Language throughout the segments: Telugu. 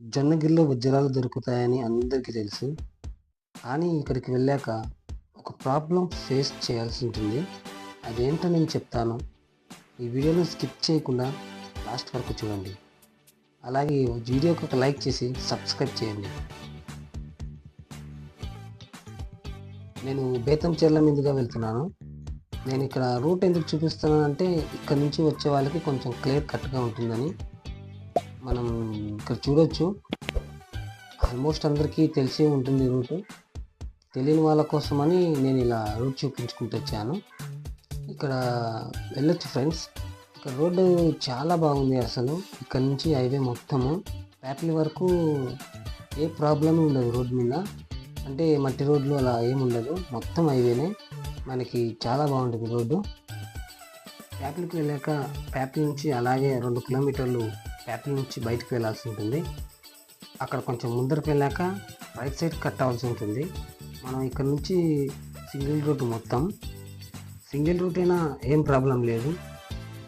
జొన్నగిరిలో వజ్రాలు దొరుకుతాయని అందరికీ తెలుసు. కానీ ఇక్కడికి వెళ్ళాక ఒక ప్రాబ్లమ్ ఫేస్ చేయాల్సి ఉంటుంది. అదేంటో నేను చెప్తాను. ఈ వీడియోను స్కిప్ చేయకుండా లాస్ట్ వరకు చూడండి. అలాగే ఈ వీడియోకి ఒక లైక్ చేసి సబ్స్క్రైబ్ చేయండి. నేను బేతంచెర్ల మీదుగా వెళ్తున్నాను. నేను ఇక్కడ రూట్ ఎందుకు చూపిస్తున్నానంటే ఇక్కడ నుంచి వచ్చే వాళ్ళకి కొంచెం క్లియర్ కట్గా ఉంటుందని. మనం ఇక్కడ చూడొచ్చు, ఆల్మోస్ట్ అందరికీ తెలిసే ఉంటుంది రూటు. తెలియని వాళ్ళ కోసమని నేను ఇలా రూట్ చూపించుకుంటూ వచ్చాను. ఇక్కడ వెళ్ళొచ్చు ఫ్రెండ్స్. ఇక్కడ రోడ్డు చాలా బాగుంది. అసలు ఇక్కడ నుంచి హైవే మొత్తము ప్యాట్లీ వరకు ఏ ప్రాబ్లం ఉండదు రోడ్డు మీద. అంటే మట్టి రోడ్లు అలా ఏమి ఉండదు, మొత్తం హైవేనే. మనకి చాలా బాగుంటుంది రోడ్డు. ప్యాట్లీకి వెళ్ళాక ప్యాట్లీ నుంచి అలాగే 2 కిలోమీటర్లు ప్యాట్లీ నుంచి బయటకు వెళ్ళాల్సి ఉంటుంది. అక్కడ కొంచెం ముందరకు వెళ్ళాక రైట్ సైడ్ కట్ అవ్వాల్సి ఉంటుంది. మనం ఇక్కడ నుంచి సింగిల్ రూట్, మొత్తం సింగిల్ రూట్ అయినా ఏం ప్రాబ్లం లేదు,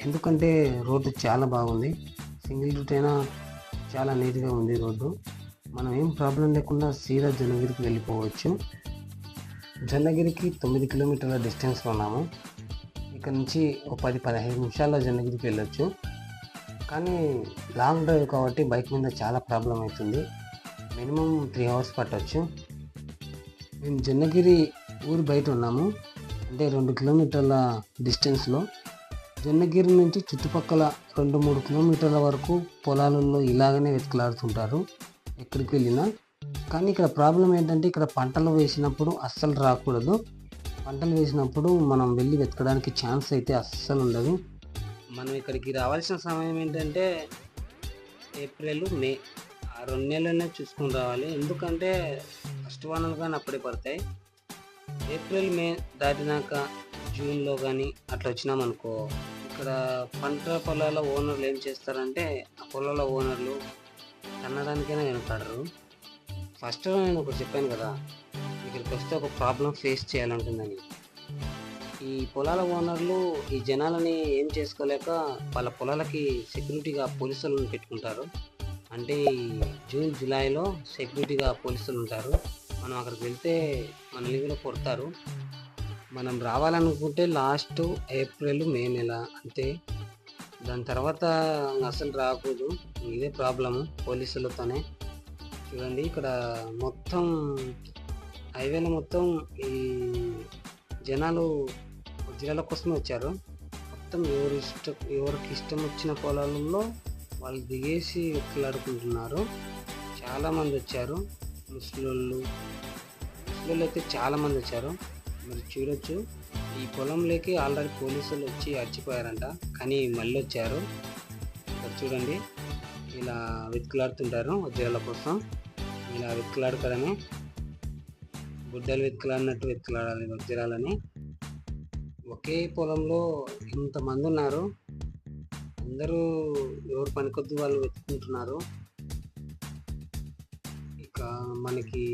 ఎందుకంటే రోడ్డు చాలా బాగుంది. సింగిల్ రూట్ అయినా చాలా నీట్గా ఉంది రోడ్డు. మనం ఏం ప్రాబ్లం లేకుండా సీదా జొన్నగిరికి వెళ్ళిపోవచ్చు. జొన్నగిరికి 9 కిలోమీటర్ల డిస్టెన్స్లో ఉన్నాము. ఇక్కడ నుంచి ఒక 10-15 నిమిషాల్లో జొన్నగిరికి వెళ్ళొచ్చు. కానీ లాంగ్ డ్రైవ్ కాబట్టి బైక్ మీద చాలా ప్రాబ్లం అవుతుంది. మినిమం 3 అవర్స్ పట్టవచ్చు. మేము జొన్నగిరి ఊరి బయట ఉన్నాము, అంటే 2 కిలోమీటర్ల డిస్టెన్స్లో. జొన్నగిరి నుంచి చుట్టుపక్కల 2-3 కిలోమీటర్ల వరకు పొలాలలో ఇలాగనే వెతుకులాడుతుంటారు ఎక్కడికి వెళ్ళినా. కానీ ఇక్కడ ప్రాబ్లం ఏంటంటే ఇక్కడ పంటలు వేసినప్పుడు అస్సలు రాకూడదు. పంటలు వేసినప్పుడు మనం వెళ్ళి వెతకడానికి ఛాన్స్ అయితే అస్సలు ఉండదు. మనం ఇక్కడికి రావాల్సిన సమయం ఏంటంటే ఏప్రిల్, మే, ఆ 2 నెలలనే చూసుకుని రావాలి. ఎందుకంటే ఫస్ట్ వానలు కానీ అప్పుడే పడతాయి. ఏప్రిల్, మే దాటినాక జూన్లో కానీ అట్లా వచ్చినామనుకో, ఇక్కడ పంట పొలాల ఓనర్లు ఏం చేస్తారంటే ఆ పొలాల ఓనర్లు తన్నడానికైనా వెనకాడరు. ఫస్ట్ నేను ఒకటి చెప్పాను కదా, ఇక్కడికి వస్తే ఒక ప్రాబ్లం ఫేస్ చేయాలంటుందని. ఈ పొలాల ఓనర్లు ఈ జనాలని ఏం చేసుకోలేక వాళ్ళ పొలాలకి సెక్యూరిటీగా పోలీసులను పెట్టుకుంటారు. అంటే జూన్, జూలైలో సెక్యూరిటీగా పోలీసులు ఉంటారు. మనం అక్కడికి వెళ్తే మనల్ని కూడా కొడతారు. మనం రావాలనుకుంటే లాస్ట్ ఏప్రిల్, మే నెల అంతే. దాని తర్వాత అసలు రాకూడదు. ఇదే ప్రాబ్లము పోలీసులతోనే. చూడండి ఇక్కడ మొత్తం హైవేలో మొత్తం ఈ జనాలు వజ్రాల కోసమే వచ్చారు. మొత్తం ఎవరికి ఇష్టం వచ్చిన పొలాలలో వాళ్ళు దిగేసి ఎక్కలాడుకుంటున్నారు. చాలామంది వచ్చారు. ముసలోళ్ళు అయితే చాలామంది వచ్చారు. మీరు చూడొచ్చు, ఈ పొలంలోకి ఆల్రెడీ పోలీసులు వచ్చి అచ్చిపోయారంట, కానీ మళ్ళీ వచ్చారు. ఇక్కడ చూడండి, ఇలా వెతుకులాడుతుంటారు వజ్రాల కోసం. ఇలా వెతుకులాడుకోవడమే, గుడ్డలు వెతుకులాడినట్టు వెతుకులాడాలి వజ్రాలని. ఒకే పొలంలో ఇంతమంది ఉన్నారు, అందరూ ఎవరు పనికొద్దు వాళ్ళు వెతుకుంటున్నారు. ఇక మనకి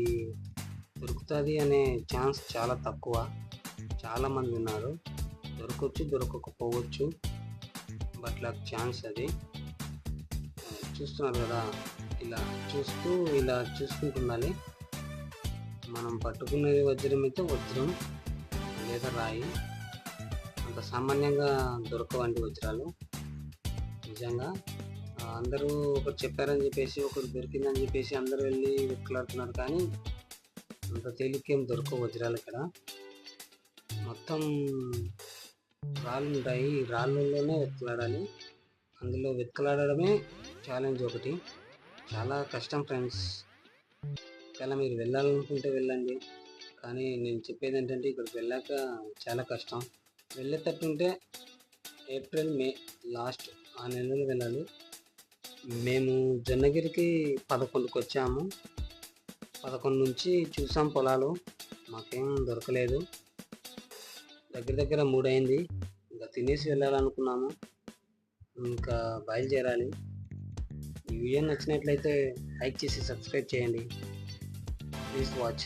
దొరుకుతుంది అనే ఛాన్స్ చాలా తక్కువ. చాలామంది ఉన్నారు, దొరకవచ్చు దొరకకపోవచ్చు, బట్ నాకు ఛాన్స్ అది. చూస్తున్నారు కదా, ఇలా చూసుకుంటుండాలి. మనం పట్టుకునేది వజ్రం అయితే వజ్రం లేదా రాయి. అంత సామాన్యంగా దొరకవంటి వజ్రాలు. నిజంగా అందరూ ఒకరు చెప్పారని చెప్పేసి, ఒకరు దొరికిందని చెప్పేసి అందరూ వెళ్ళి వెతుకులాడుతున్నారు. కానీ అంత తేలికేం దొరకవు వజ్రాలు ఇక్కడ. మొత్తం రాళ్ళు ఉంటాయి, రాళ్ళల్లోనే వెతుకులాడాలి. అందులో వెతుకులాడడమే ఛాలెంజ్ ఒకటి. చాలా కష్టం ఫ్రెండ్స్. ఒకవేళ మీరు వెళ్ళాలనుకుంటే వెళ్ళండి, కానీ నేను చెప్పేది ఏంటంటే ఇక్కడికి వెళ్ళాక చాలా కష్టం. వెళ్ళేటట్టుంటే ఏప్రిల్, మే లాస్ట్ ఆ నెలలో వెళ్ళాలి. మేము జొన్నగిరికి 11కి వచ్చాము. 11 నుంచి చూసాం పొలాలు, మాకేం దొరకలేదు. దగ్గర 3 అయింది. ఇంకా తినేసి వెళ్ళాలనుకున్నాము, ఇంకా బయలుదేరాలి. ఈ వీడియో నచ్చినట్లయితే లైక్ చేసి సబ్స్క్రైబ్ చేయండి. Please watch.